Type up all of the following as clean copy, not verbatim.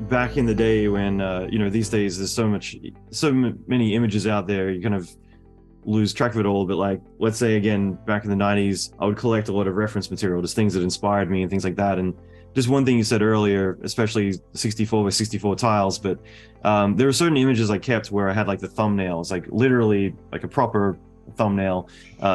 back in the day when, these days there's so many images out there, you kind of lose track of it all. But like, let's say again, back in the 90s, I would collect a lot of reference material, just things that inspired me and things like that. And just one thing you said earlier, especially 64 by 64 tiles, but there were certain images I kept where I had like the thumbnails, like literally like a proper thumbnail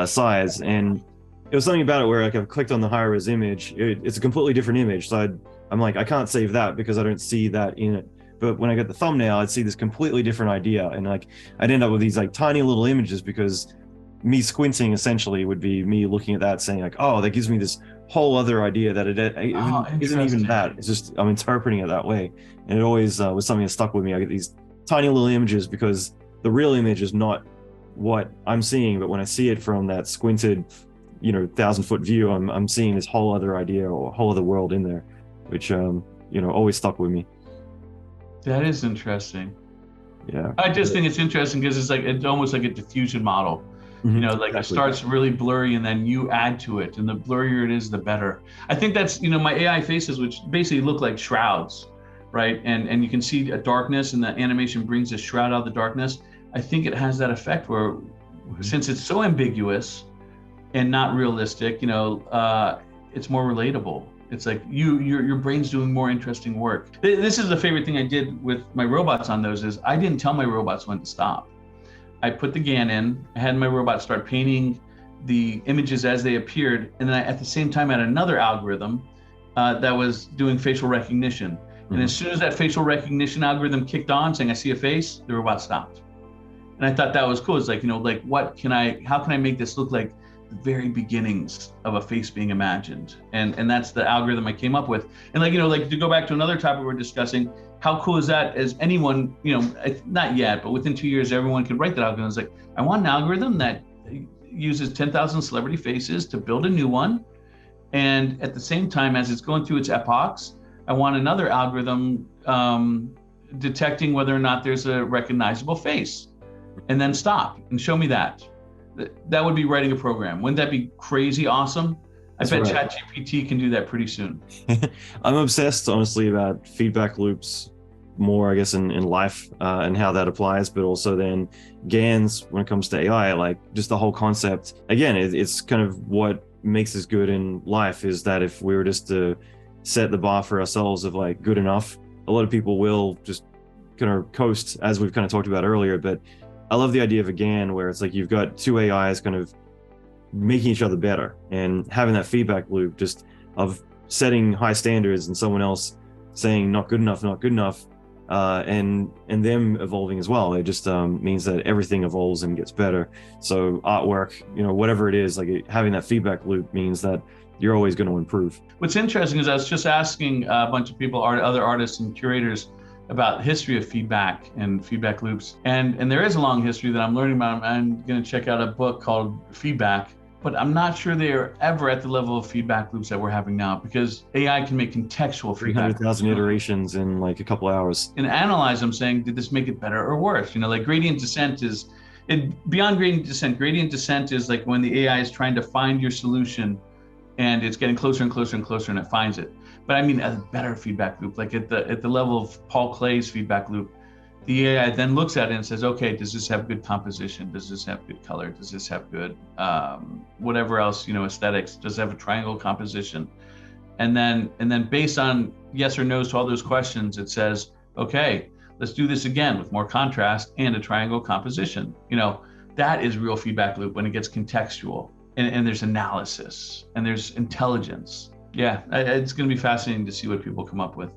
size. And it was something about it where like I've clicked on the higher res image, it's a completely different image. So I'm like, I can't save that because I don't see that in it. But when I get the thumbnail, I'd see this completely different idea. And like, I'd end up with these like tiny little images because me squinting essentially would be me looking at that saying like, oh, that gives me this whole other idea that it Oh, isn't even interesting. that. It's just, I'm interpreting it that way. And it always was something that stuck with me. I get these tiny little images because the real image is not what I'm seeing. But when I see it from that squinted, 1,000-foot view, I'm seeing this whole other idea or whole other world in there, which, always stuck with me. That is interesting. Yeah. I just think it's interesting because it's almost like a diffusion model. Like it Exactly. starts really blurry and then you add to it, and the blurrier it is, the better. I think that's, my AI faces, which basically look like shrouds, right? And you can see a darkness, and the animation brings a shroud out of the darkness. I think it has that effect where, Mhm. since it's so ambiguous and not realistic, it's more relatable. It's like your brain's doing more interesting work. This is the favorite thing I did with my robots on those is I didn't tell my robots when to stop. I put the GAN in, I had my robot start painting the images as they appeared, and then at the same time I had another algorithm that was doing facial recognition. And Mhm. as soon as that facial recognition algorithm kicked on, saying I see a face, the robot stopped. And I thought that was cool. It's like, how can I make this look like the very beginnings of a face being imagined? And that's the algorithm I came up with. And like to go back to another topic we're discussing, how cool is that? As anyone, not yet, but within 2 years, everyone could write that algorithm. It's like, I want an algorithm that uses 10,000 celebrity faces to build a new one. And at the same time, as it's going through its epochs, I want another algorithm detecting whether or not there's a recognizable face, and then stop and show me that. That would be writing a program. Wouldn't that be crazy awesome? I That's bet right. ChatGPT can do that pretty soon. I'm obsessed, honestly, about feedback loops more, I guess, in life and how that applies, but also then GANs when it comes to AI, like just the whole concept. Again, it's kind of what makes us good in life is that if we were just to set the bar for ourselves of like good enough, a lot of people will just kind of coast, as we've kind of talked about earlier. But I love the idea of a GAN where it's like you've got two AIs kind of making each other better and having that feedback loop just of setting high standards and someone else saying not good enough, not good enough, and them evolving as well. It just means that everything evolves and gets better. So artwork, whatever it is, like having that feedback loop means that you're always going to improve. What's interesting is I was just asking a bunch of people, other artists and curators, about the history of feedback and feedback loops. And there is a long history that I'm learning about. I'm going to check out a book called Feedback, but I'm not sure they are ever at the level of feedback loops that we're having now, because AI can make contextual feedback 300,000 iterations in like a couple hours. and analyze them, saying, did this make it better or worse? Like gradient descent is beyond gradient descent. Gradient descent is like when the AI is trying to find your solution and it's getting closer and closer and closer and it finds it. But I mean, a better feedback loop, like at the level of Paul Clay's feedback loop, the AI then looks at it and says, okay, does this have good composition? Does this have good color? Does this have good whatever else, aesthetics? Does it have a triangle composition? And then based on yes or no's to all those questions, it says, okay, let's do this again with more contrast and a triangle composition. That is real feedback loop when it gets contextual and there's analysis and there's intelligence. Yeah, it's going to be fascinating to see what people come up with.